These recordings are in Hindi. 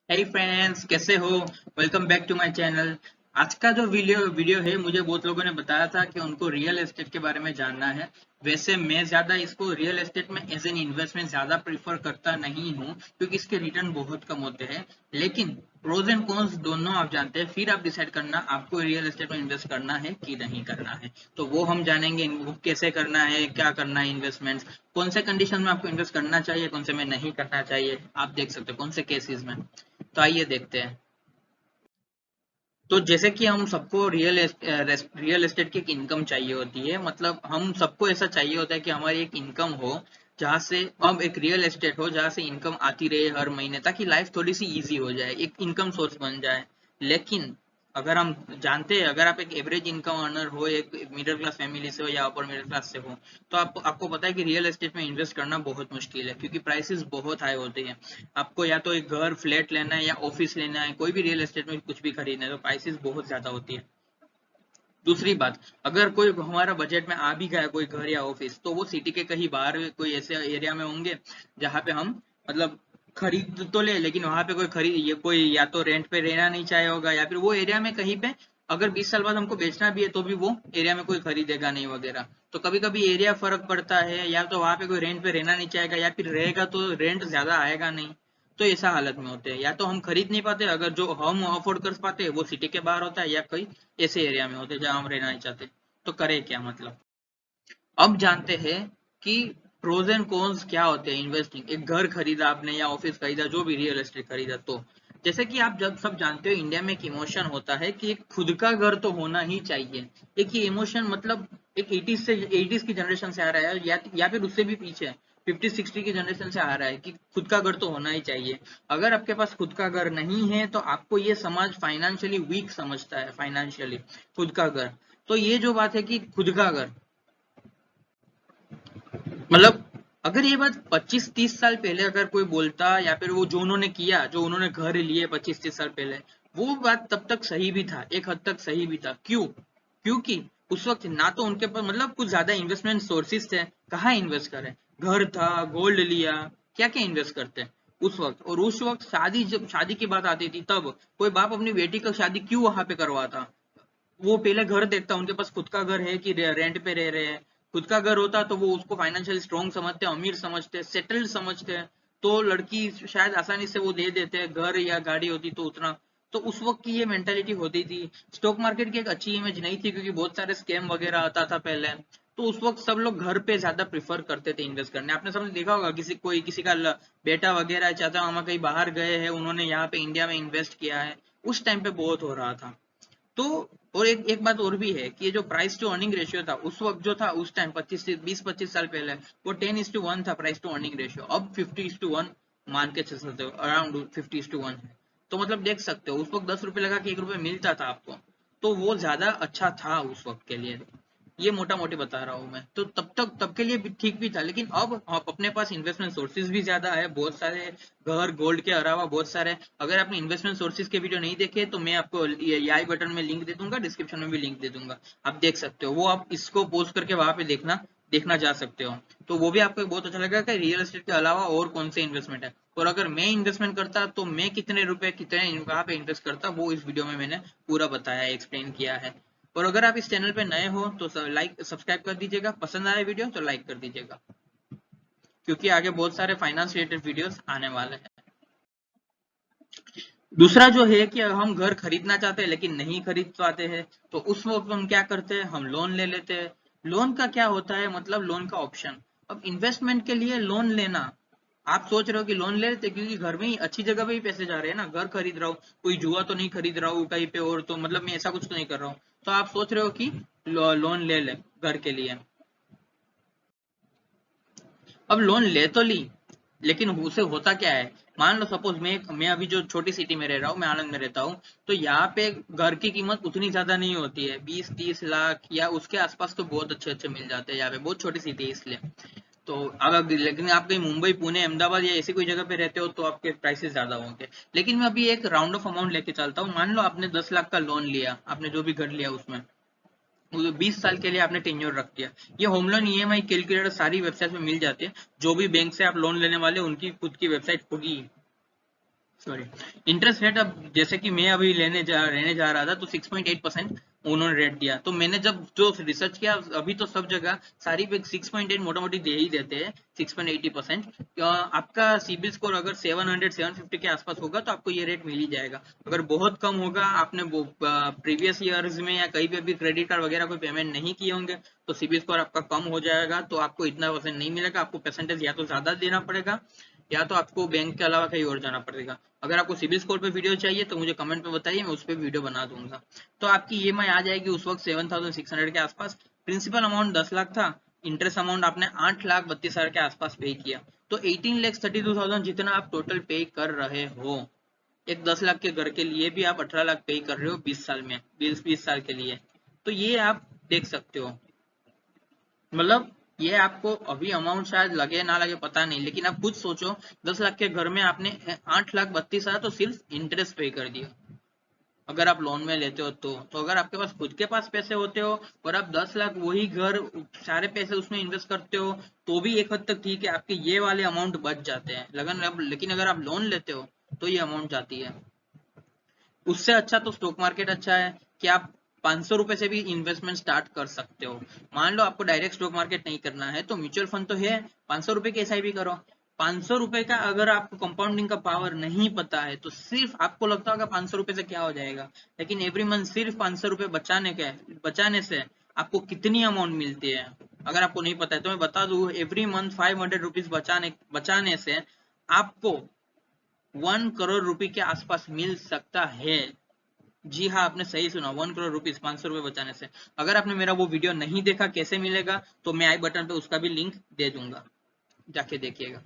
हे फ्रेंड्स, कैसे हो? Welcome back to my channel. आज का जो वीडियो है, मुझे बहुत लोगों ने बताया था कि उनको रियल एस्टेट के बारे में जानना है। वैसे मैं ज्यादा इसको रियल एस्टेट में एज एन इन्वेस्टमेंट ज्यादा प्रीफर करता नहीं हूँ, क्योंकि इसके रिटर्न बहुत कम होते हैं। लेकिन प्रोज एंड कॉन्स दोनों आप जानते हैं, फिर आप डिसाइड करना आपको रियल एस्टेट में इन्वेस्ट करना है कि नहीं करना है। तो वो हम जानेंगे, वो कैसे करना है, क्या करना है इन्वेस्टमेंट, कौन से कंडीशन में आपको इन्वेस्ट करना चाहिए, कौन से में नहीं करना चाहिए। आप देख सकते हो कौन से केसेस में। तो आइए देखते हैं। तो जैसे कि हम सबको रियल एस्टेट की एक इनकम चाहिए होती है, मतलब हम सबको ऐसा चाहिए होता है कि हमारी एक इनकम हो, जहाँ से अब एक रियल एस्टेट हो जहाँ से इनकम आती रहे हर महीने, ताकि लाइफ थोड़ी सी इजी हो जाए, एक इनकम सोर्स बन जाए। लेकिन अगर हम जानते हैं, अगर आप एक एवरेज इनकम अर्नर हो, एक मिडिल क्लास फैमिली से हो या अपर मिडिल क्लास से हो, तो आपको आपको पता है कि रियल एस्टेट में इन्वेस्ट करना बहुत मुश्किल है, क्योंकि प्राइसेस बहुत हाई होते हैं। आपको या तो एक घर फ्लैट लेना है या ऑफिस लेना है, कोई भी रियल एस्टेट में कुछ भी खरीदना है तो प्राइसेस बहुत ज्यादा होती है। दूसरी बात, अगर कोई हमारा बजट में आ भी गया कोई घर या ऑफिस, तो वो सिटी के कहीं बाहर कोई ऐसे एरिया में होंगे जहाँ पे हम मतलब खरीद तो ले, लेकिन वहां पे कोई या तो रेंट पे रहना नहीं चाहे होगा, या फिर वो एरिया में कहीं पे अगर 20 साल बाद हमको बेचना भी है तो भी वो एरिया में कोई खरीदेगा नहीं वगैरह। तो कभी कभी एरिया फर्क पड़ता है, या तो वहां पे कोई रेंट पे रहना नहीं चाहेगा, या फिर रहेगा तो रेंट ज्यादा आएगा नहीं। तो ऐसा हालत में होते हैं, या तो हम खरीद नहीं पाते, अगर जो हम अफोर्ड कर पाते हैं वो सिटी के बाहर होता है, या कोई ऐसे एरिया में होते हैं जहां हम रहना नहीं चाहते। तो करे क्या मतलब। अब जानते हैं कि प्रोज एंड कॉन्स क्या होते हैं इन्वेस्टिंग। एक घर खरीदा आपने या ऑफिस खरीदा, जो भी रियल एस्टेट खरीदा, तो जैसे कि आप जब सब जानते हो, इंडिया में एक इमोशन होता है कि एक खुद का घर तो होना ही चाहिए। एक ये इमोशन मतलब एक 80s की जनरेशन से आ रहा है, या फिर उससे भी पीछे 50-60 की जनरेशन से आ रहा है कि खुद का घर तो होना ही चाहिए। अगर आपके पास खुद का घर नहीं है तो आपको ये समाज फाइनेंशियली वीक समझता है, फाइनेंशियली खुद का घर। तो ये जो बात है कि खुद का घर मतलब, अगर ये बात 25-30 साल पहले अगर कोई बोलता, या फिर वो जो उन्होंने किया, जो उन्होंने घर लिए 25-30 साल पहले, वो बात तब तक सही भी था, एक हद तक सही भी था। क्यों? क्योंकि उस वक्त ना तो उनके पास मतलब कुछ ज्यादा इन्वेस्टमेंट सोर्सेस थे, कहाँ इन्वेस्ट करें। घर था, गोल्ड लिया, क्या क्या इन्वेस्ट करते उस वक्त। और उस वक्त शादी, जब शादी की बात आती थी, तब कोई बाप अपनी बेटी का शादी क्यों वहां पे करवाता। वो पहले घर देखता, उनके पास खुद का घर है कि रेंट पे रह रहे हैं। खुद का घर होता तो वो उसको फाइनेंशियल स्ट्रॉन्ग समझते, अमीर समझते, सेटल्ड समझते। तो लड़की शायद आसानी से वो दे देते, घर या गाड़ी होती तो उतना। तो उस वक्त की ये मेंटेलिटी होती थी। स्टॉक मार्केट की एक अच्छी इमेज नहीं थी, क्योंकि बहुत सारे स्कैम वगैरह आता था पहले। तो उस वक्त सब लोग घर पे ज्यादा प्रेफर करते थे इन्वेस्ट करने। आपने समझ देखा होगा, किसी का बेटा वगैरह, चाचा मामा कहीं बाहर गए हैं, उन्होंने यहाँ पे इंडिया में इन्वेस्ट किया है। उस टाइम पे बहुत हो रहा था। तो और एक एक बात और भी है कि ये जो प्राइस टू अर्निंग रेशियो था उस वक्त, जो था उस टाइम 25 से 20-25 साल पहले, वो 10:1 था प्राइस टू अर्निंग रेशियो। अब 50:1 मान के चल सकते हो, अराउंड 50:1 है। तो मतलब देख सकते हो, उस वक्त 10 रुपए लगा के 1 रुपए मिलता था आपको। तो वो ज्यादा अच्छा था उस वक्त के लिए। ये मोटा मोटी बता रहा हूँ मैं, तो तब के लिए भी ठीक भी था। लेकिन अब अपने पास इन्वेस्टमेंट सोर्सेज भी ज्यादा है, बहुत सारे घर गोल्ड के अलावा बहुत सारे। अगर आपने इन्वेस्टमेंट सोर्सेज के वीडियो नहीं देखे तो मैं आपको ये आई बटन में लिंक दे दूंगा, डिस्क्रिप्शन में भी लिंक दे दूंगा। आप देख सकते हो, वो आप इसको पोस्ट करके वहां पे देखना जा सकते हो। तो वो भी आपको बहुत अच्छा लगेगा कि रियल एस्टेट के अलावा और कौन से इन्वेस्टमेंट है। और अगर मैं इन्वेस्टमेंट करता तो मैं कितने रुपए कितने वहां पे इन्वेस्ट करता, वो इस वीडियो में मैंने पूरा बताया, एक्सप्लेन किया है। और अगर आप इस चैनल पे नए हो तो लाइक सब्सक्राइब कर दीजिएगा, पसंद आए वीडियो तो लाइक कर दीजिएगा, क्योंकि आगे बहुत सारे फाइनेंस रिलेटेड वीडियोस आने वाले हैं। दूसरा जो है कि हम घर खरीदना चाहते हैं लेकिन नहीं खरीद पाते हैं, तो उस वक्त हम क्या करते हैं, हम लोन ले लेते हैं। लोन का क्या होता है मतलब, लोन का ऑप्शन। अब इन्वेस्टमेंट के लिए लोन लेना, आप सोच रहे हो कि लोन ले लेते क्योंकि घर में ही अच्छी जगह पे ही पैसे जा रहे हैं ना, घर खरीद रहा हूँ, कोई जुआ तो नहीं खरीद रहा हूँ कहीं पे, और तो मतलब मैं ऐसा कुछ तो नहीं कर रहा हूँ। तो आप सोच रहे हो कि लोन ले ले घर के लिए। अब लोन ले तो ली, लेकिन उसे होता क्या है। मान लो सपोज मैं अभी जो छोटी सिटी में रह रहा हूँ, मैं आनंद में रहता हूँ, तो यहाँ पे घर की कीमत उतनी ज्यादा नहीं होती है, 20-30 लाख या उसके आसपास तो बहुत अच्छे अच्छे मिल जाते हैं। यहाँ पे बहुत छोटी सिटी है इसलिए। तो अगर लेकिन आप कहीं मुंबई पुणे अहमदाबाद या ऐसी कोई जगह पे रहते हो तो आपके प्राइसेस ज्यादा होंगे। लेकिन मैं अभी एक राउंड ऑफ अमाउंट लेके चलता हूँ। मान लो आपने 10 लाख का लोन लिया, आपने जो भी घर लिया उसमें, 20 साल के लिए आपने टेन्योर रख दिया। ये होम लोन ईएमआई कैलकुलेटर सारी वेबसाइट में मिल जाती है। जो भी बैंक से आप लोन लेने वाले, उनकी खुद की वेबसाइट होगी। सॉरी, इंटरेस्ट रेट अब जैसे कि मैं अभी रहने जा रहा था तो 6.8% उन्होंने रेट दिया। तो मैंने जब जो रिसर्च किया, अभी तो सब जगह सारी पे 6.8 मोटा मोटी दे ही देते हैं, 6.80%। आपका सिबिल स्कोर अगर 700-750 के आसपास होगा तो आपको ये रेट मिल ही जाएगा। अगर बहुत कम होगा, आपने वो प्रीवियस ईयर्स में या कहीं पे भी क्रेडिट कार्ड वगैरह कोई पेमेंट नहीं किए होंगे, तो सिबिल स्कोर आपका कम हो जाएगा, तो आपको इतना परसेंट नहीं मिलेगा। आपको परसेंटेज या तो ज्यादा देना पड़ेगा या तो आपको बैंक के अलावा कहीं और जाना पड़ेगा। अगर आपको सिबिल स्कोर पे वीडियो चाहिए तो मुझे कमेंट पे बताइए, मैं उस पर वीडियो बना दूंगा। तो आपकी ईएमआई आ जाएगी उस वक्त 7,600 के आसपास। प्रिंसिपल अमाउंट 10 लाख था, इंटरेस्ट अमाउंट आपने 8,32,000 के आसपास पे किया। तो 18,32,000 जितना आप टोटल पे कर रहे हो, एक 10 लाख के घर के लिए भी आप 18 लाख पे कर रहे हो 20 साल में, 20 साल के लिए। तो ये आप देख सकते हो। मतलब ये आपको अभी अमाउंट शायद लगे ना लगे पता नहीं, लेकिन आप खुद सोचो, 10 लाख के घर में आपने 8,32,000 तो सिर्फ इंटरेस्ट पे कर दिया। अगर आप लोन में लेते हो तो अगर आपके पास खुद के पास पैसे होते हो और आप 10 लाख वही घर सारे पैसे उसमें इन्वेस्ट करते हो, तो भी एक हद तक ठीक है, आपके ये वाले अमाउंट बच जाते हैं लगन। लेकिन अगर आप लोन लेते हो तो ये अमाउंट जाती है। उससे अच्छा तो स्टॉक मार्केट अच्छा है कि आप 500 रुपए से भी इन्वेस्टमेंट स्टार्ट कर सकते हो। मान लो आपको डायरेक्ट स्टॉक मार्केट नहीं करना है तो म्यूचुअल फंड तो है, 500 रुपए की एसआईपी करो। 500 रुपए का अगर आपको कंपाउंडिंग का पावर नहीं पता है तो सिर्फ आपको लगता होगा 500 रुपए से क्या हो जाएगा, लेकिन एवरी मंथ सिर्फ 500 रुपए बचाने से आपको कितनी अमाउंट मिलती है अगर आपको नहीं पता है तो मैं बता दूं, एवरी मंथ 500 रुपीज बचाने से आपको 1 करोड़ रुपए के आसपास मिल सकता है। जी हाँ, आपने सही सुना, 1 करोड़ रुपीज 500 रुपए बचाने से। अगर आपने मेरा वो वीडियो नहीं देखा कैसे मिलेगा, तो मैं आई बटन पे उसका भी लिंक दे दूंगा, जाके देखिएगा।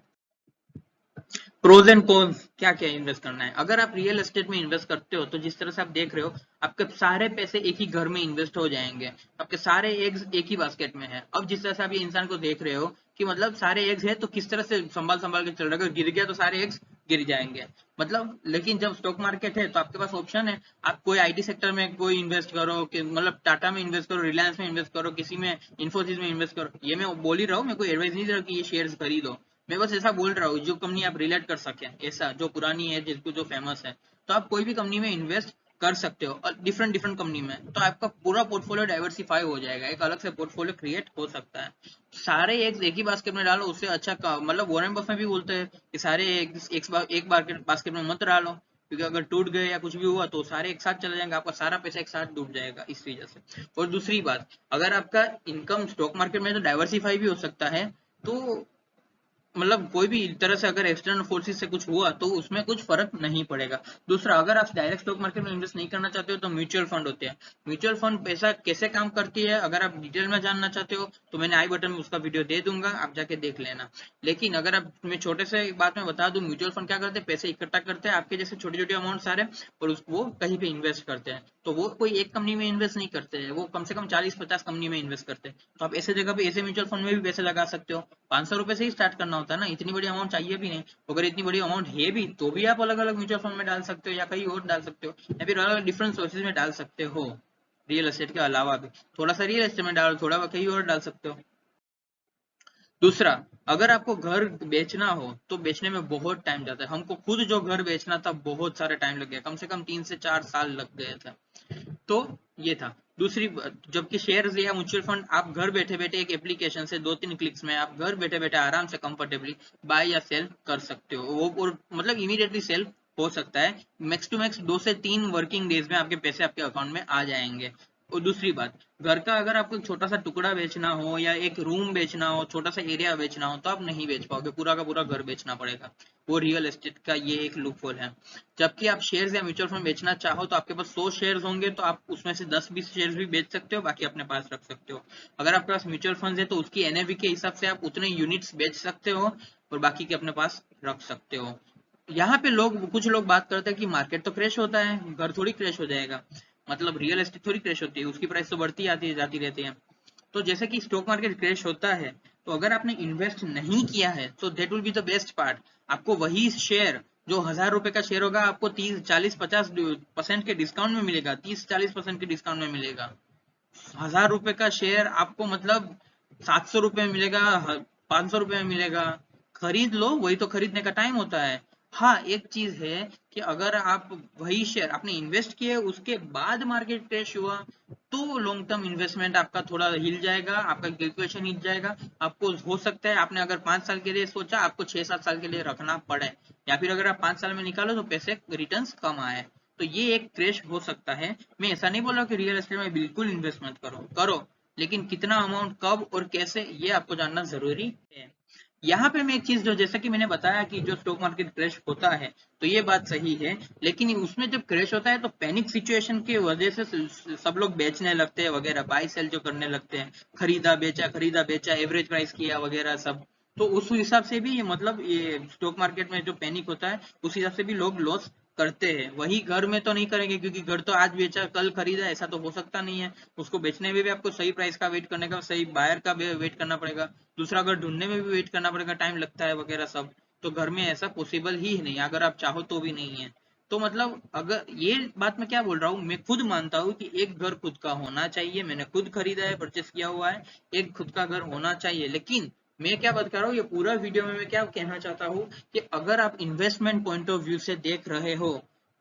प्रोज एंड कॉन्स क्या क्या इन्वेस्ट करना है। अगर आप रियल एस्टेट में इन्वेस्ट करते हो तो जिस तरह से आप देख रहे हो, आपके सारे पैसे एक ही घर में इन्वेस्ट हो जाएंगे, आपके सारे एग्स एक ही बास्केट में है। अब जिस तरह से आप ये इंसान को देख रहे हो कि मतलब सारे एग्स है तो किस तरह से संभाल संभाल के चल रहा है, अगर गिर गया तो सारे एग्स गिर जाएंगे मतलब। लेकिन जब स्टॉक मार्केट है तो आपके पास ऑप्शन है, आप कोई आईटी सेक्टर में कोई इन्वेस्ट करो, कि मतलब टाटा में इन्वेस्ट करो, रिलायंस में इन्वेस्ट करो, किसी में इन्फोसिस में इन्वेस्ट करो। ये मैं बोल ही रहा हूँ, मैं कोई एडवाइस नहीं दे रहा कि ये शेयर्स खरीदो, मैं बस ऐसा बोल रहा हूँ जो कंपनी आप रिलेट कर सके, ऐसा जो पुरानी है, जिसको जो फेमस है। तो आप कोई भी कंपनी में इन्वेस्ट कर सकते हो, और डिफरेंट डिफरेंट कंपनी में, तो आपका पूरा पोर्टफोलियो डाइवर्सिफाई हो जाएगा, एक अलग से पोर्टफोलियो क्रिएट हो सकता है। सारे एक ही बास्केट में डालो, उससे अच्छा मतलब वॉरेन बफेट भी बोलते हैं कि सारे एक बास्केट में मत डालो, क्योंकि अगर टूट गए या कुछ भी हुआ तो सारे एक साथ चले जाएंगे, आपका सारा पैसा एक साथ डूब जाएगा इस वजह से। और दूसरी बात, अगर आपका इनकम स्टॉक मार्केट में तो डाइवर्सिफाई भी हो सकता है, तो मतलब कोई भी तरह से अगर एक्सटर्नल फोर्सेस से कुछ हुआ तो उसमें कुछ फर्क नहीं पड़ेगा। दूसरा, अगर आप डायरेक्ट स्टॉक मार्केट में इन्वेस्ट नहीं करना चाहते हो तो म्यूचुअल फंड होते हैं। म्यूचुअल फंड पैसा कैसे काम करती है, अगर आप डिटेल में जानना चाहते हो तो मैंने आई बटन में उसका वीडियो दे दूंगा, आप जाके देख लेना। लेकिन अगर आप, मैं छोटे से एक बात में बता दूं, म्यूचुअल फंड क्या करते हैं, पैसे इकट्ठा करते हैं आपके जैसे छोटे छोटे अमाउंट सारे, और उसको कहीं पे इन्वेस्ट करते हैं। तो वो कोई एक कंपनी में इन्वेस्ट नहीं करते हैं, वो कम से कम 40-50 कंपनी में इन्वेस्ट करते हैं। तो आप ऐसे जगह पे ऐसे म्यूचुअल फंड में भी पैसे लगा सकते हो। 500 रुपए से ही स्टार्ट करना होता है ना, इतनी बड़ी अमाउंट चाहिए भी नहीं। अगर इतनी बड़ी अमाउंट है भी तो भी आप अलग अलग म्यूचुअल फंड में डाल सकते हो, या कहीं और डाल सकते हो, या फिर अलग अलग डिफरेंट सोर्सेज में डाल सकते हो। रियल एस्टेट के अलावा भी थोड़ा सा रियल एस्टेट में डालो, थोड़ा कहीं और डाल सकते हो। दूसरा, अगर आपको घर बेचना हो तो बेचने में बहुत टाइम जाता है। हमको खुद जो घर बेचना था बहुत सारे टाइम लग गया, कम से कम 3 से 4 साल लग गए थे। तो ये था। दूसरी, जबकि शेयर्स या म्यूचुअल फंड आप घर बैठे बैठे एक एप्लीकेशन से 2-3 क्लिक्स में आप घर बैठे बैठे आराम से कंफर्टेबली बाय या सेल कर सकते हो, वो और मतलब इमीडिएटली सेल हो सकता है। मैक्स टू मैक्स 2 से 3 वर्किंग डेज में आपके पैसे आपके अकाउंट में आ जाएंगे। और दूसरी बात, घर का अगर आपको छोटा सा टुकड़ा बेचना हो या एक रूम बेचना हो, छोटा सा एरिया बेचना हो, तो आप नहीं बेच पाओगे, पूरा का पूरा घर बेचना पड़ेगा। वो रियल एस्टेट का ये एक लूपहोल है। जबकि आप शेयर्स या म्यूचुअल फंड बेचना चाहो तो आपके पास 100 शेयर्स होंगे तो आप उसमें से 10-20 शेयर्स भी बेच सकते हो, बाकी अपने पास रख सकते हो। अगर आपके पास म्यूचुअल फंड है तो उसकी एनएवी के हिसाब से आप उतने यूनिट्स बेच सकते हो और बाकी के अपने पास रख सकते हो। यहाँ पे कुछ लोग बात करते हैं कि मार्केट तो क्रैश होता है, घर थोड़ी क्रैश हो जाएगा, मतलब रियल एस्टेट थोड़ी क्रैश होती है, उसकी प्राइस तो बढ़ती आती है, जाती रहती है। तो जैसे कि स्टॉक मार्केट क्रैश होता है, तो अगर आपने इन्वेस्ट नहीं किया है तो that will be the best part. आपको वही शेयर जो 1,000 रुपए का शेयर होगा, आपको 30, 40, 50% के डिस्काउंट में मिलेगा, 30-40% के डिस्काउंट में मिलेगा। 1,000 रुपए का शेयर आपको मतलब 700 रुपए में मिलेगा, 500 रुपए में मिलेगा। खरीद लो, वही तो खरीदने का टाइम होता है। हाँ, एक चीज है कि अगर आप वही शेयर आपने इन्वेस्ट किए उसके बाद मार्केट क्रैश हुआ तो लॉन्ग टर्म इन्वेस्टमेंट आपका थोड़ा हिल जाएगा, आपका कैलकुलेशन हिल जाएगा। आपको हो सकता है आपने अगर 5 साल के लिए सोचा आपको 6-7 साल के लिए रखना पड़े, या फिर अगर आप 5 साल में निकालो तो पैसे रिटर्न्स कम आए। तो ये एक क्रैश हो सकता है। मैं ऐसा नहीं बोल रहा कि रियल एस्टेट में बिल्कुल इन्वेस्टमेंट करो करो, लेकिन कितना अमाउंट कब और कैसे ये आपको जानना जरूरी है। यहाँ पे मैं एक चीज जो जैसा कि मैंने बताया कि जो स्टॉक मार्केट क्रैश होता है तो ये बात सही है, लेकिन उसमें जब क्रैश होता है तो पैनिक सिचुएशन की वजह से सब लोग बेचने लगते हैं वगैरह, बाई सेल जो करने लगते हैं, खरीदा बेचा एवरेज प्राइस किया वगैरह सब। तो उस हिसाब से भी ये मतलब ये स्टॉक मार्केट में जो पैनिक होता है उस हिसाब से भी लोग लॉस करते हैं। वही घर में तो नहीं करेंगे क्योंकि घर तो आज बेचा कल खरीदा ऐसा तो हो सकता नहीं है। उसको बेचने में भी आपको सही प्राइस का वेट करने का, सही बायर का भी वेट करना पड़ेगा, दूसरा घर ढूंढने में भी वेट करना पड़ेगा, टाइम लगता है वगैरह सब। तो घर में ऐसा पॉसिबल ही नहीं, अगर आप चाहो तो भी नहीं है। तो मतलब अगर ये बात मैं क्या बोल रहा हूँ, मैं खुद मानता हूँ कि एक घर खुद का होना चाहिए, मैंने खुद खरीदा है, परचेस किया हुआ है, एक खुद का घर होना चाहिए। लेकिन मैं क्या बात कर रहा हूँ ये पूरा वीडियो में मैं क्या कहना चाहता हूँ कि अगर आप इन्वेस्टमेंट पॉइंट ऑफ व्यू से देख रहे हो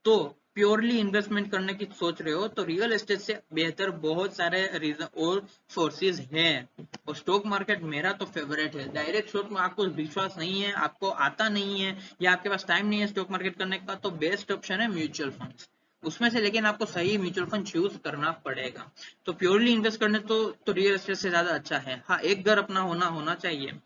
तो प्योरली इन्वेस्टमेंट करने की सोच रहे हो तो रियल एस्टेट से बेहतर बहुत सारे रीजन और सोर्सेज हैं। और स्टॉक मार्केट मेरा तो फेवरेट है। डायरेक्ट स्टॉक में आपको विश्वास नहीं है, आपको आता नहीं है, या आपके पास टाइम नहीं है स्टॉक मार्केट करने का, तो बेस्ट ऑप्शन है म्यूचुअल फंड्स उसमें से। लेकिन आपको सही म्यूचुअल फंड चूज करना पड़ेगा। तो प्योरली इन्वेस्ट करने तो रियल एस्टेट से ज्यादा अच्छा है। हाँ, एक घर अपना होना होना चाहिए।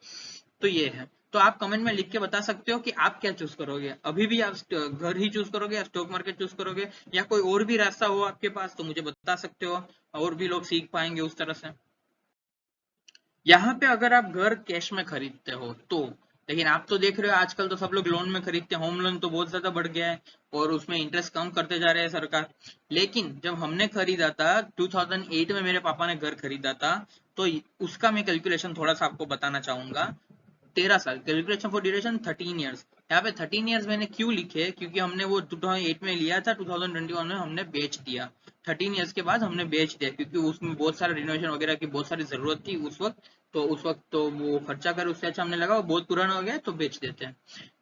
तो ये है। तो आप कमेंट में लिख के बता सकते हो कि आप क्या चूज करोगे, अभी भी आप घर ही चूज करोगे या स्टॉक मार्केट चूज करोगे, या कोई और भी रास्ता हो आपके पास तो मुझे बता सकते हो, और भी लोग सीख पाएंगे उस तरह से। यहाँ पे अगर आप घर कैश में खरीदते हो तो, लेकिन आप तो देख रहे हो आजकल तो सब लोग लोन में खरीदते हैं, होम लोन तो बहुत ज्यादा बढ़ गया है और उसमें इंटरेस्ट कम करते जा रहे हैं सरकार। लेकिन जब हमने खरीदा था 2008 में, मेरे पापा ने घर खरीदा था, तो उसका मैं कैलकुलेशन थोड़ा सा आपको बताना चाहूंगा। 13 साल कैलकुलेशन फॉर ड्यूरेशन 13 ईयर्स। यहाँ पे 13 ईयर्स मैंने क्यों लिखे, क्योंकि हमने वो 2008 में लिया था, 2021 में हमने बेच दिया। 13 ईयर्स के बाद हमने बेच दिया क्योंकि उसमें बहुत सारा रिनोवेशन वगैरह की बहुत सारी जरूरत थी उस वक्त। तो उस वक्त तो वो खर्चा कर उससे अच्छा हमने लगा वो बहुत पुराना हो गया तो बेच देते हैं।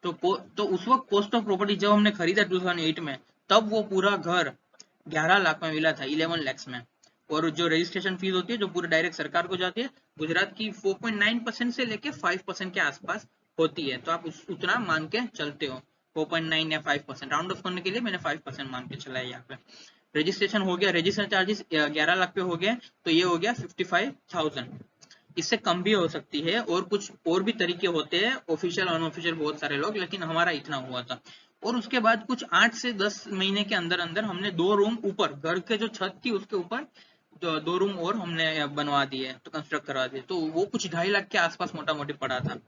तो उस वक्त कॉस्ट ऑफ प्रॉपर्टी जब हमने खरीदा 2008 में, तब वो पूरा घर 11 लाख में मिला था, 11 लैक्स में। और जो रजिस्ट्रेशन फीस होती है जो पूरे डायरेक्ट सरकार को जाती है, गुजरात की 4.9% से लेके 5% के आसपास होती है। तो आप उतना मान के चलते हो, 4.9 या 5%, राउंड ऑफ करने के लिए मैंने 5% मान के चला है यहाँ पे। रजिस्ट्रेशन हो गया, रजिस्ट्रेशन चार्जेस 11 लाख पे हो गए, तो ये हो गया 55,000। इससे कम भी हो सकती है, और कुछ और भी तरीके होते हैं, ऑफिशियल अनऑफिशियल बहुत सारे लोग, लेकिन हमारा इतना हुआ था। और उसके बाद कुछ 8 से 10 महीने के अंदर अंदर हमने 2 रूम ऊपर, घर के जो छत थी उसके ऊपर 2 रूम और हमने बनवा दिए, तो कंस्ट्रक्ट करवा दिए, तो वो कुछ 2.5 लाख के आसपास मोटा मोटी पड़ा था।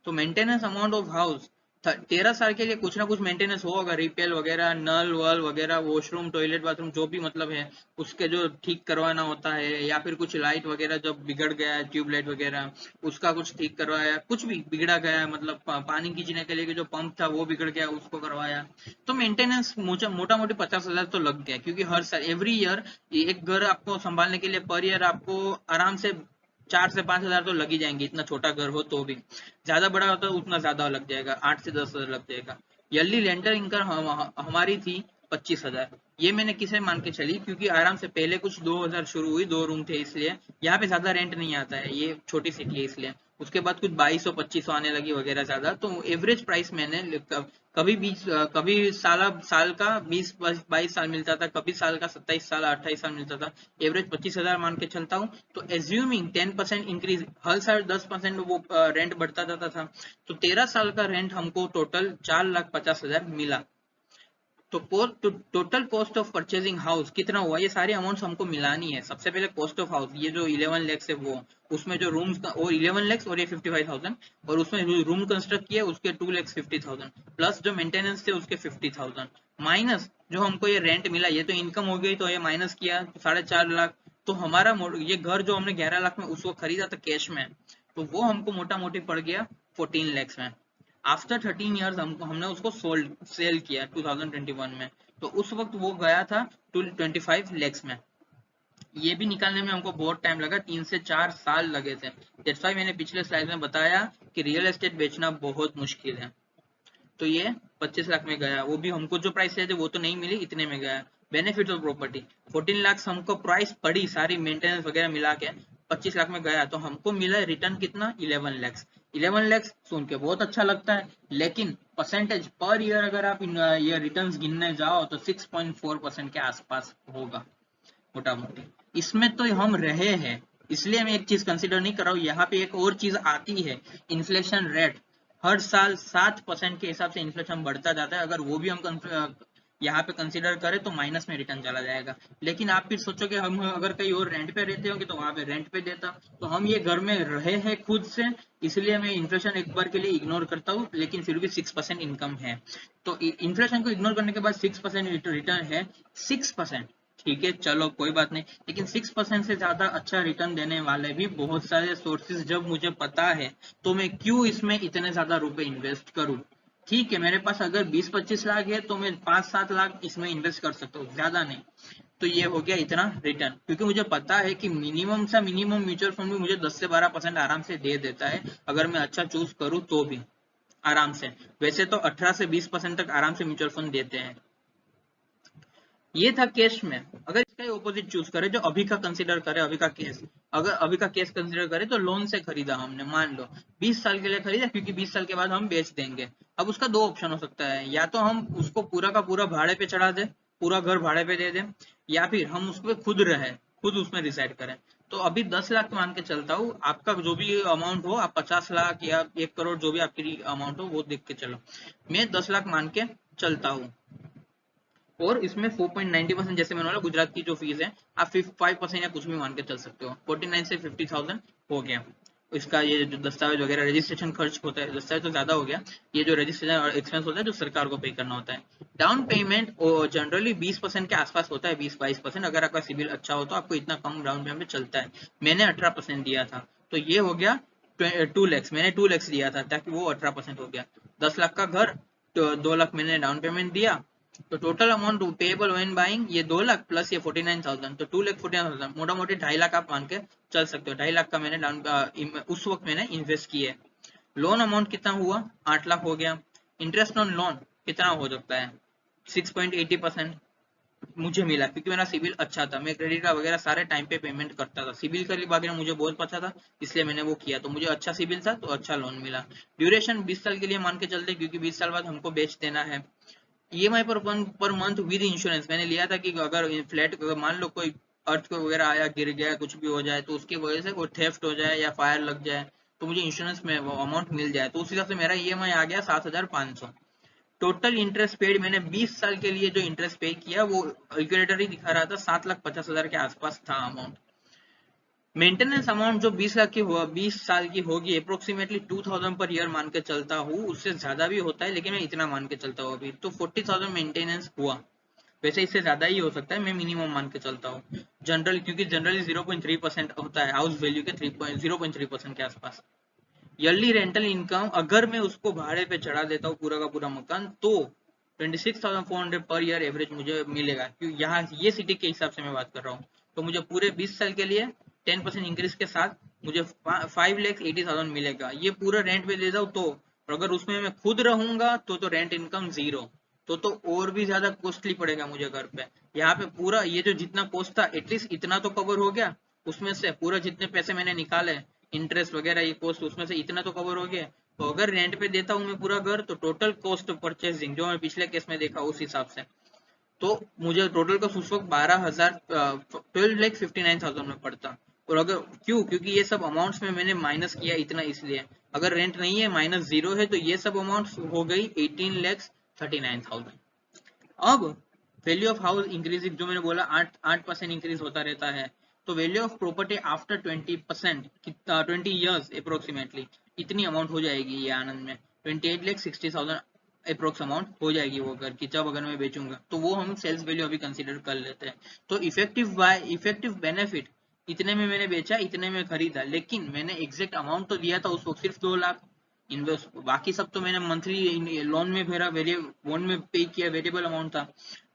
तो मेंटेनेंस अमाउंट ऑफ हाउस 13 साल के लिए कुछ ना कुछ मेंटेनेंस होगा, रिपेयर वगैरह, नल वल वगैरह, वॉशरूम टॉयलेट बाथरूम जो भी मतलब है उसके जो ठीक करवाना होता है, या फिर कुछ लाइट वगैरह जब बिगड़ गया है, ट्यूबलाइट वगैरह उसका कुछ ठीक करवाया, कुछ भी बिगड़ा गया है, मतलब पानी खींचने के लिए जो पंप था वो बिगड़ गया उसको करवाया। तो मेंटेनेंस मोटा मोटी 50,000 तो लग गया, क्योंकि हर साल एवरी ईयर एक घर आपको संभालने के लिए पर ईयर आपको आराम से 4 से 5 हजार तो लग ही जाएंगे, इतना छोटा घर हो तो भी। ज्यादा बड़ा होता है उतना ज्यादा लग जाएगा, 8 से 10 हजार लग जाएगा। ईयरली रेंटल इनकम हमारी थी 25,000। ये मैंने किसे मान के चली, क्योंकि आराम से पहले कुछ 2 हजार शुरू हुई, 2 रूम थे इसलिए। यहाँ पे ज्यादा रेंट नहीं आता है, ये छोटी सिटी है इसलिए। उसके बाद कुछ 2200 2500 आने लगी वगैरह ज्यादा, तो एवरेज प्राइस मैंने कभी 20 कभी साल का 20 22 साल मिलता था, कभी साल का 27 साल 28 साल मिलता था। एवरेज 25,000 मान के चलता हूँ। तो एज्यूमिंग 10% इंक्रीज हर साल 10% वो रेंट बढ़ता जाता था। तो 13 साल का रेंट हमको टोटल 4,50,000 मिला। तो total cost of purchasing house कितना हुआ, ये सारी अमाउंट हमको मिलानी है। सबसे पहले कॉस्ट ऑफ हाउस, ये जो 11 लैक्स है वो, उसमें जो रूम्स का और 11 लैक्स और ये 55,000, और उसमें रूम कंस्ट्रक्ट किया उसके 2,50,000, प्लस जो मेंटेनेंस थे उसके 50,000, माइनस जो हमको ये रेंट मिला, ये तो इनकम हो गई, तो ये माइनस किया तो 4.5 लाख। तो हमारा ये घर जो हमने 11 लाख में उस वक्त खरीदा था कैश में, तो वो हमको मोटा मोटी पड़ गया 14 लैक्स में। आफ्टर 13 ईयर्स हमने उसको सेल किया 2021 में, तो उस वक्त वो गया था 25 लैक्स में। ये भी निकालने में हमको बहुत टाइम लगा, 3 से 4 साल लगे थे। दैट्स व्हाई मैंने पिछले स्लाइड में बताया कि रियल एस्टेट बेचना बहुत मुश्किल है। तो ये 25 लाख में गया, वो भी हमको जो प्राइस चाहिए वो तो नहीं मिली, इतने में गया। बेनिफिट ऑफ प्रॉपर्टी 14 लाख हमको प्राइस पड़ी सारी मेंटेनेंस वगैरह मिला के, 25 लाख में गया, तो हमको मिला रिटर्न कितना 11 लाख। 11 लाख सुन के बहुत अच्छा लगता है, लेकिन परसेंटेज पर ईयर अगर आप ये रिटर्न्स गिनने जाओ तो 6.4% के आसपास होगा मोटा मोटी। इसमें तो हम रहे हैं, इसलिए मैं एक चीज कंसिडर नहीं कर रहा हूँ। यहाँ पे एक और चीज आती है, इन्फ्लेशन रेट। हर साल 7% के हिसाब से इन्फ्लेशन बढ़ता जाता है, अगर वो भी हम यहाँ पे कंसिडर करें तो माइनस में रिटर्न चला जाएगा। लेकिन आप फिर सोचोगे हम अगर कहीं और रेंट पे रहते होंगे तो वहां पे रेंट पे देता, तो हम ये घर में रहे हैं खुद से, इसलिए मैं इन्फ्लेशन एक बार के लिए इग्नोर करता हूँ, लेकिन फिर भी 6% इनकम है। तो इन्फ्लेशन को इग्नोर करने के बाद 6% रिटर्न है। 6%, ठीक है चलो कोई बात नहीं, लेकिन 6% से ज्यादा अच्छा रिटर्न देने वाले भी बहुत सारे सोर्सेज जब मुझे पता है, तो मैं क्यों इसमें इतने ज्यादा रुपए इन्वेस्ट करूं। ठीक है, मेरे पास अगर 20-25 लाख है तो मैं 5-7 लाख इसमें इन्वेस्ट कर सकता हूँ, ज्यादा नहीं। तो ये हो गया इतना रिटर्न, क्योंकि मुझे पता है कि मिनिमम सा मिनिमम म्यूचुअल फंड भी मुझे 10 से 12% आराम से दे देता है, अगर मैं अच्छा चूज करूँ तो भी आराम से। वैसे तो 18 से 20% तक आराम से म्यूचुअल फंड देते हैं। ये था केस में। अगर इसका ऑपोजिट चूज करें, जो अभी का कंसीडर करें, अभी का केस, अगर अभी का केस कंसीडर करें तो लोन से खरीदा हमने, मान लो 20 साल के लिए खरीदा, क्योंकि 20 साल के बाद हम बेच देंगे। अब उसका दो ऑप्शन हो सकता है, या तो हम उसको पूरा का पूरा भाड़े पे चढ़ा दे, पूरा घर भाड़े पे दे दें, या फिर हम उस पर खुद रहे, खुद उसमें रिसाइड करें। तो अभी 10 लाख मान के चलता हूँ, आपका जो भी अमाउंट हो, आप 50 लाख या 1 करोड़ जो भी आपकी अमाउंट हो वो देख के चलो, मैं 10 लाख मान के चलता हूँ। और इसमें 4.90% जैसे मैंने बोला गुजरात की जो फीस है, आप 5% या कुछ भी मान के चल सकते हो। 49 से 50,000 हो गया। इसका ये जो दस्तावेज वगैरह रजिस्ट्रेशन खर्च होता है, दस्तावेज तो ज्यादा हो गया, ये जो रजिस्ट्रेशन और एक्सपेंस होता है जो सरकार को पे करना होता है। डाउन पेमेंट जनरली 20% के आसपास होता है, 20-22%। अगर आपका सिविल अच्छा हो तो आपको इतना कम डाउन पेमेंट चलता है। मैंने 18% दिया था, तो ये हो गया 2 लाख। मैंने 2 लाख दिया था ताकि वो 18% हो गया। 10 लाख का घर, तो 2 लाख मैंने डाउन पेमेंट दिया, तो total amount payable when buying ये 2 लाख प्लस ये 49,000, तो 2,49,000, मोटा मोटी 2.5 लाख आप मान के चल सकते हो। 2.5 लाख का मैंने डाउन उस वक्त मैंने इन्वेस्ट किया। लोन अमाउंट कितना हुआ, 8 लाख हो गया। इंटरेस्ट ऑन लोन कितना हो सकता है, 6.80% मुझे मिला, क्योंकि मेरा सिविल अच्छा था, मैं क्रेडिट कार्ड वगैरह सारे टाइम पे पेमेंट करता था, सिविल का वगैरह मुझे बहुत पता था, इसलिए मैंने वो किया, तो मुझे अच्छा सिविल था तो अच्छा लोन मिला। ड्यूरेशन 20 साल के लिए मान के चलते, क्योंकि 20 साल बाद हमको बेच देना है। EMI per month with insurance मैंने लिया था कि अगर फ्लैट मान लो कोई अर्थ वगैरह आया, गिर गया, कुछ भी हो जाए, तो उसकी वजह से कोई थेफ्ट हो जाए या फायर लग जाए, तो मुझे इंश्योरेंस में वो अमाउंट मिल जाए। तो उस हिसाब से मेरा ईएमआई आ गया 7,500। टोटल इंटरेस्ट पेड मैंने 20 साल के लिए जो इंटरेस्ट पे किया वो कैलकुलेटर ही दिखा रहा था, 7,50,000 के आसपास था अमाउंट। मेंटेनेंस अमाउंट जो 20 लाख की हुआ, 20 साल की होगी, अप्रोक्सीमेटली 2,000 पर ईयर मान के चलता हूँ, उससे ज्यादा भी होता है लेकिन मैं इतना मान के चलता हूँ अभी, तो 40,000 मेंटेनेंस हुआ। वैसे इससे ज्यादा ही हो सकता है, मैं मिनिमम मान के चलता हूँ। जनरल, क्योंकि जनरली 0.3% होता है हाउस वैल्यू के, 0.3% के आसपास। ईयरली रेंटल इनकम अगर मैं उसको भाड़े पे चढ़ा देता हूँ पूरा का पूरा मकान, तो 26,400 पर ईयर एवरेज मुझे मिलेगा, क्योंकि यहाँ ये सिटी के हिसाब से मैं बात कर रहा हूँ। तो मुझे पूरे 20 साल के लिए 10% इंक्रीज के साथ मुझे 5,80,000 मिलेगा। ये पूरा रेंट पे दे दूँ तो, और अगर उसमें मैं खुद रहूंगा तो रेंट इनकम जीरो, तो और भी ज्यादा कॉस्टली पड़ेगा मुझे घर पे। यहाँ पे पूरा ये जो जितना कॉस्ट था एटलीस्ट इतना तो कवर हो गया, उसमें से पूरा जितने पैसे मैंने निकाले, इंटरेस्ट वगैरह ये कॉस्ट, उसमें से इतना तो कवर हो गया। तो अगर रेंट पे देता हूँ मैं पूरा घर, तो टोटल कॉस्ट ऑफ परचेसिंग जो मैं पिछले केस में देखा उस हिसाब से, तो मुझे टोटल कॉस्ट उस वक्त 12,59,000 में पड़ता। और अगर क्योंकि ये सब अमाउंट्स में मैंने माइनस किया इतना, इसलिए अगर रेंट नहीं है, माइनस जीरो है, तो ये सब अमाउंट्स हो गई 18,39,000। अब वैल्यू ऑफ हाउस इंक्रीजिंग, जो मैंने बोला 8% इंक्रीज होता रहता है, तो value of property after 20%, 20 years approximately इतनी अमाउंट हो जाएगी ये आनंद में, 28,60,000 अप्रोक्स अमाउंट हो जाएगी वो घर की, जब अगर मैं बेचूंगा तो वो हम सेल्स वैल्यू अभी कंसीडर कर लेते हैं। तो इफेक्टिव बेनिफिट, इतने में मैंने बेचा, इतने में खरीदा, लेकिन मैंने एग्जैक्ट अमाउंट तो दिया था उस वक्त सिर्फ 2 लाख इन्वेस्ट, बाकी सब तो मैंने मंथली लोन में भरा, लोन में पे किया, वेरिएबल अमाउंट था,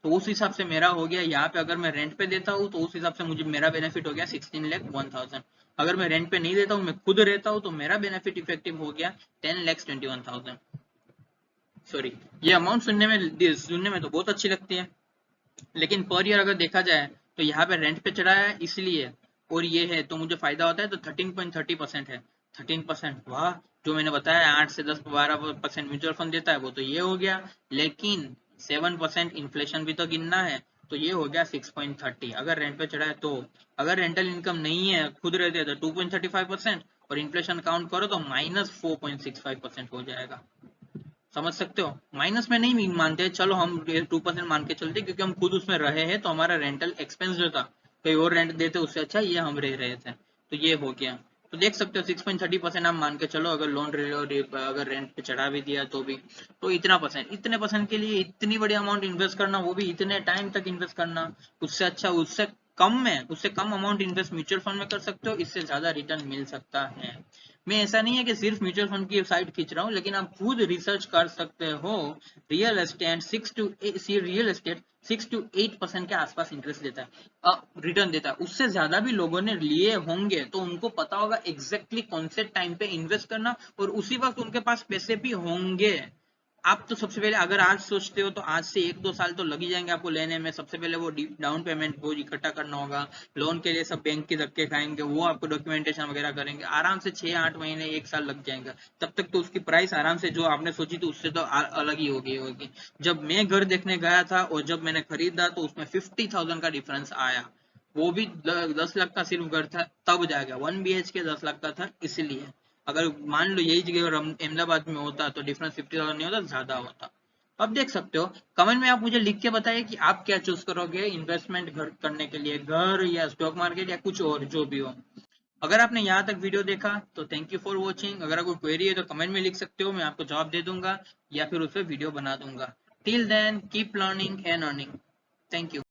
तो उस हिसाब से मेरा हो गया। यहाँ पे अगर मैं रेंट पे देता हूँ तो उस हिसाब से मुझे मेरा बेनिफिट हो गया 16,01,000। अगर मैं रेंट पे नहीं देता हूँ, मैं खुद रहता हूँ, तो मेरा बेनिफिट इफेक्टिव हो गया 10,21,000। सॉरी, ये अमाउंट सुनने में तो बहुत अच्छी लगती है, लेकिन पर ईयर अगर देखा जाए तो यहाँ पे रेंट पे चढ़ा है इसलिए, और ये है तो मुझे फायदा होता है, तो 13.30% है। 13%, वाह। जो मैंने बताया 8 से 10-12% म्यूचुअल फंड देता है वो तो ये हो गया, लेकिन 7% इन्फ्लेशन भी तो गिनना है, तो ये हो गया 6.30 अगर रेंट पे चढ़ा है तो। अगर रेंटल इनकम नहीं है, खुद रहते हैं, तो 2.35%, और इन्फ्लेशन काउंट करो तो -4.65% हो जाएगा। समझ सकते हो, माइनस में नहीं मानते, चलो हम 2% मान के चलते, क्योंकि हम खुद उसमें रहे हैं, तो हमारा रेंटल एक्सपेंस जो था, कहीं और रेंट देते उससे अच्छा ये हम रह रहे थे, तो ये हो गया। तो देख सकते हो 6.30% आप मान के चलो, अगर लोन अगर रेंट पे चढ़ा भी दिया तो भी, तो इतने परसेंट के लिए इतनी बड़ी अमाउंट इन्वेस्ट करना, वो भी इतने टाइम तक इन्वेस्ट करना, उससे अच्छा उससे कम अमाउंट इन्वेस्ट म्यूचुअल फंड में कर सकते हो, इससे ज्यादा रिटर्न मिल सकता है। मैं ऐसा नहीं है कि सिर्फ म्यूचुअल फंड की साइड खींच रहा हूँ, लेकिन आप खुद रिसर्च कर सकते हो। रियल एस्टेट 6 to 8% के आसपास इंटरेस्ट देता है, रिटर्न देता है। उससे ज्यादा भी लोगों ने लिए होंगे, तो उनको पता होगा एग्जैक्टली कौन से टाइम पे इन्वेस्ट करना, और उसी वक्त उनके पास पैसे भी होंगे। आप तो सबसे पहले अगर आज सोचते हो तो आज से 1-2 साल तो लग ही जाएंगे आपको लेने में। सबसे पहले वो डाउन पेमेंट वो इकट्ठा करना होगा, लोन के लिए सब बैंक के धक्के खाएंगे, वो आपको डॉक्यूमेंटेशन वगैरह करेंगे, आराम से 6-8 महीने 1 साल लग जाएगा। तब तक तो उसकी प्राइस आराम से जो आपने सोची थी उससे तो अलग ही होगी। जब मैं घर देखने गया था और जब मैंने खरीदा तो उसमें 50,000 का डिफरेंस आया, वो भी 10 लाख का सिर्फ घर था, तब जाएगा 1 BHK 10 लाख का था, इसलिए। अगर मान लो यही जगह अगर अहमदाबाद में होता तो डिफरेंस 50,000 नहीं होता, ज्यादा होता। अब देख सकते हो, कमेंट में आप मुझे लिख के बताइए कि आप क्या चूज करोगे इन्वेस्टमेंट घर करने के लिए, घर या स्टॉक मार्केट या कुछ और जो भी हो। अगर आपने यहाँ तक वीडियो देखा तो थैंक यू फॉर वॉचिंग। अगर कोई क्वेरी है तो कमेंट में लिख सकते हो, मैं आपको जवाब दे दूंगा या फिर उस पर वीडियो बना दूंगा। Till then keep learning and earning. Thank you.